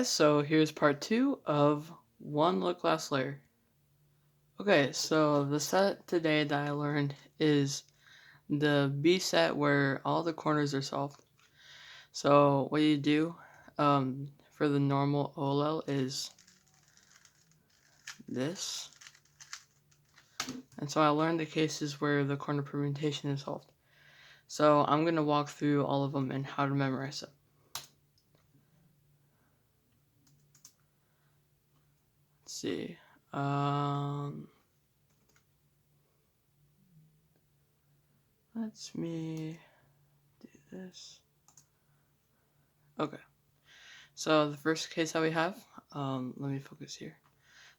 So here's part 2 of one low class layer. Okay, so the set today that I learned is the B set where all the corners are solved. So what you do for the normal OLL is this. And so I learned the cases where the corner permutation is solved. So I'm going to walk through all of them and how to memorize them. Let's see. Let me do this. Okay. So the first case that we have, let me focus here.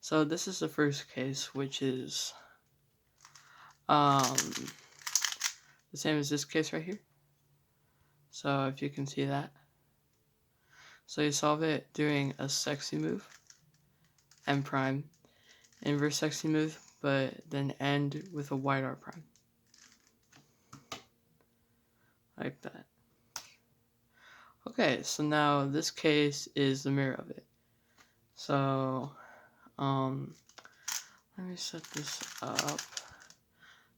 So this is the first case, which is the same as this case right here. So if you can see that. So you solve it doing a sexy move, M prime, inverse sexy move, but then end with a wide R prime. Like that. Okay, so now this case is the mirror of it. So, let me set this up.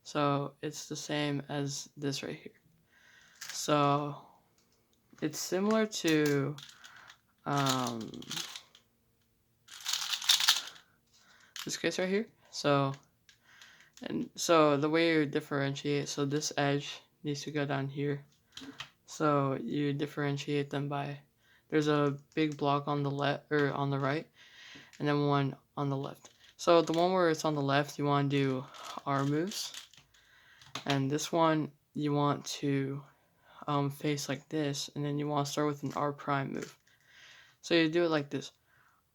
So it's the same as this right here. So it's similar to this case right here. So the way you differentiate, so this edge needs to go down here. So you differentiate them by, there's a big block on the left or on the right, and then one on the left. So the one where it's on the left, you want to do R moves, and this one you want to face like this, and then you want to start with an R prime move. So you do it like this: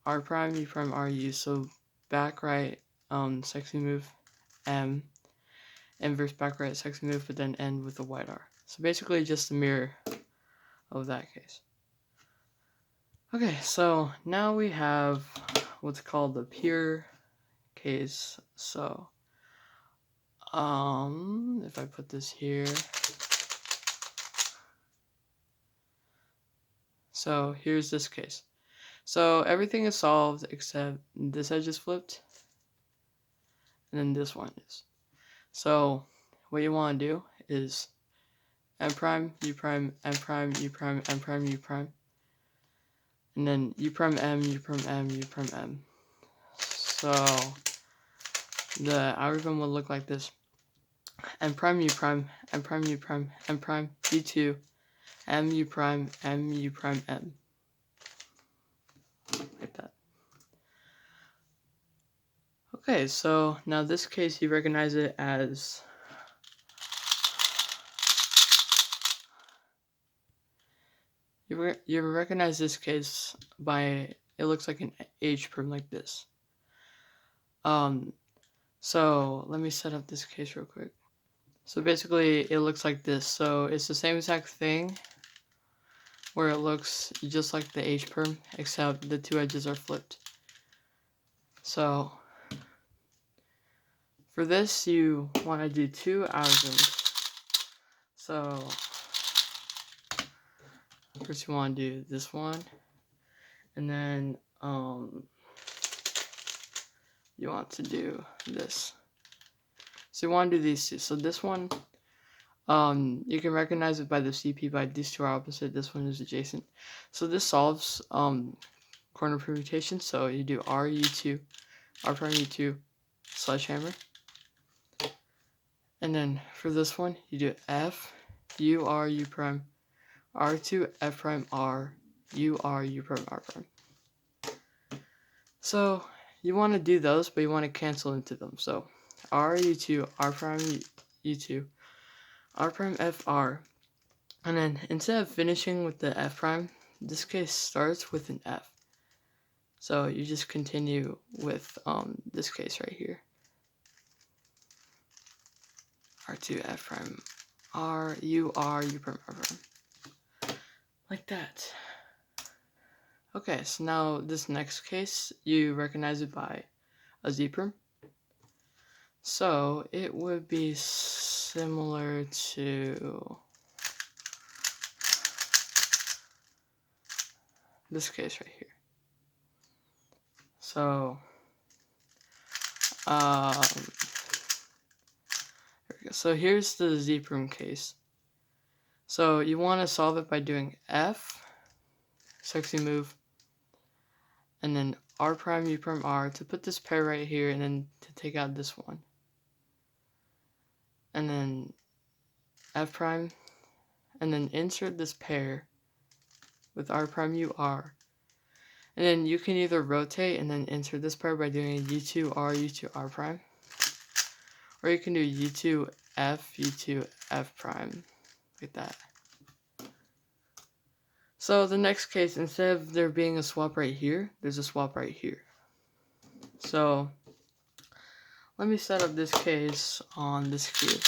R prime, U prime, R U. So back right, sexy move, M, inverse back right, sexy move, but then end with a wide R. So basically just the mirror of that case. Okay, so now we have what's called the pure case. So, if I put this here, so here's this case. So everything is solved except this edge is flipped, and then this one is. So what you want to do is M prime, U prime, M prime, U prime, M prime, U prime, and then U prime M, U prime M, U prime M. So the algorithm will look like this: M prime, U prime, M prime, U prime, M prime, U2, M, U prime, M, U prime, M. Like that. Okay, so now this case, you recognize it as you recognize this case by, it looks like an H perm like this. So let me set up this case real quick. So basically it looks like this. So it's the same exact thing where it looks just like the H perm, except the two edges are flipped. So for this, you want to do two algorithms. So first you want to do this one, and then you want to do this. So you want to do these two. So this one, you can recognize it by the CP, by these two are opposite, this one is adjacent. So this solves corner permutation. So you do R U2, R prime U2, sledgehammer. And then for this one, you do F, U, R, U prime, R2, F prime, R, U, R, U prime, R prime. So you want to do those, but you want to cancel into them. So R, U2, R prime, U2, R prime, F, R. And then instead of finishing with the F prime, this case starts with an F. So you just continue with this case right here. R2, F prime, R, U prime, R prime. Like that. Okay, so now this next case, you recognize it by a Z perm. So it would be similar to this case right here. So there we go. So here's the z-prime case. So you want to solve it by doing F, sexy move, and then R prime, U prime, R to put this pair right here, and then to take out this one. And then F prime, and then insert this pair with R prime, U, R. And then you can either rotate and then insert this pair by doing U2, R, U2, R prime. Or you can do U2, F, U2, F prime, like that. So the next case, instead of there being a swap right here, there's a swap right here. So let me set up this case on this cube.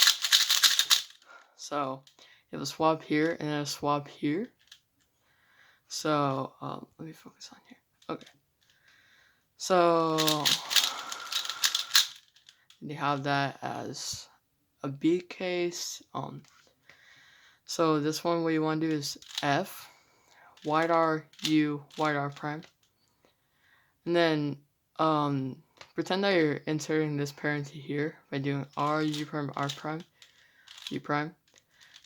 So you have a swap here and then a swap here. So let me focus on here. Okay. So you have that as a B case. So this one, what you want to do is F, wide R, U, wide R prime. And then pretend that you're inserting this pair into here by doing R, U prime, R prime, U prime.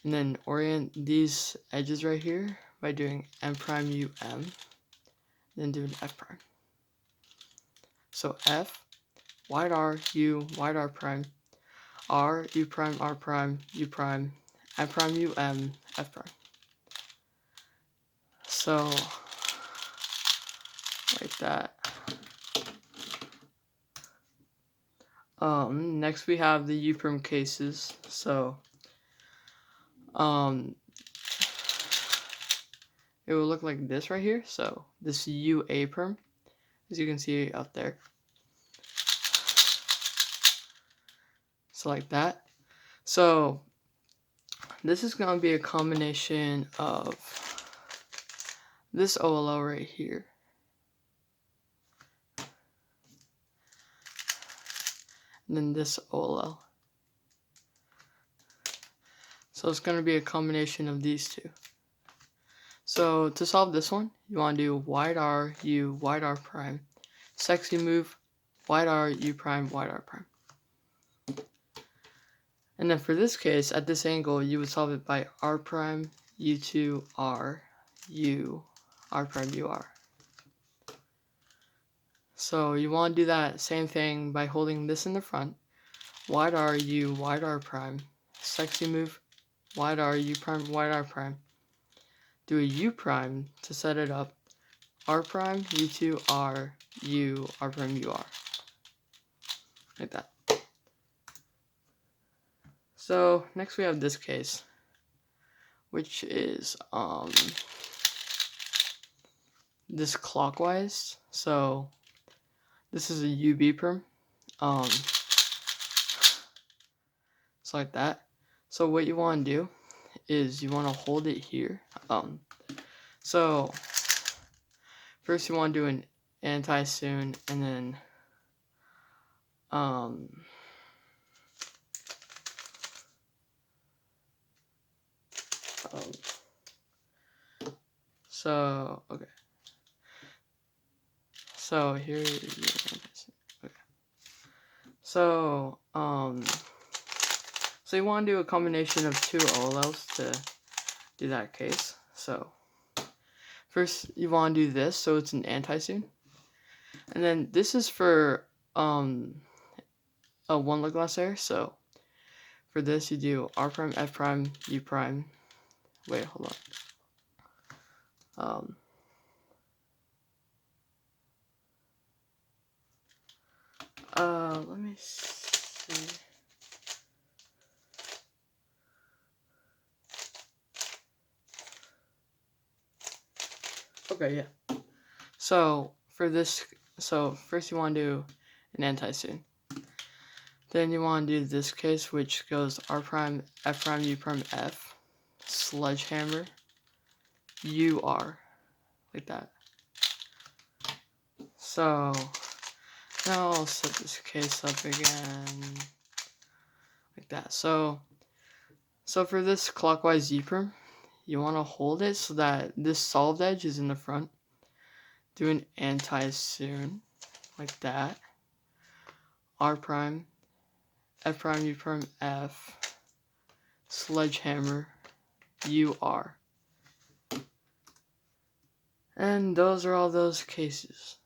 And then orient these edges right here by doing M prime, U, M. Then doing F prime. So F, wide R, U, wide R prime, R, U prime, R prime, U prime, M prime, U, M, F prime. So, like that. Next we have the U prime cases. So, it will look like this right here. So, this U A prime, as you can see out there. So, like that. So, this is going to be a combination of this OLL right here. And then this OLL. So it's going to be a combination of these two. So to solve this one, you want to do wide R, U, wide R prime, sexy move, wide R, U prime, wide R prime. And then for this case, at this angle, you would solve it by R prime, U2, R, U, R prime, U, R. So you want to do that same thing by holding this in the front, wide R, U, wide R prime, sexy move, wide R, U prime, wide R prime. Do a U prime to set it up, R prime, U2, R, U, R prime, U, R. Like that. So next we have this case, which is this clockwise. So this is a UB perm. So like that. So what you want to do is you want to hold it here. So first you want to do an anti-soon and then so okay. So here is okay. So so you want to do a combination of two OLLs to do that case. So first you want to do this, so it's an anti-soon. And then this is for a one leg glass air. So for this you do R prime, F prime, U prime. Wait, hold on. Let me see. Okay, yeah. So for this, so first you want to do an anti-soon. Then you want to do this case, which goes R prime, F prime, U prime, F, sledgehammer, U, R, like that. So now I'll set this case up again, like that. So for this clockwise U prime, you want to hold it so that this solved edge is in the front. Do an anti-soon. like that. R prime, F prime, U prime, F, sledgehammer, UR. And those are all those cases.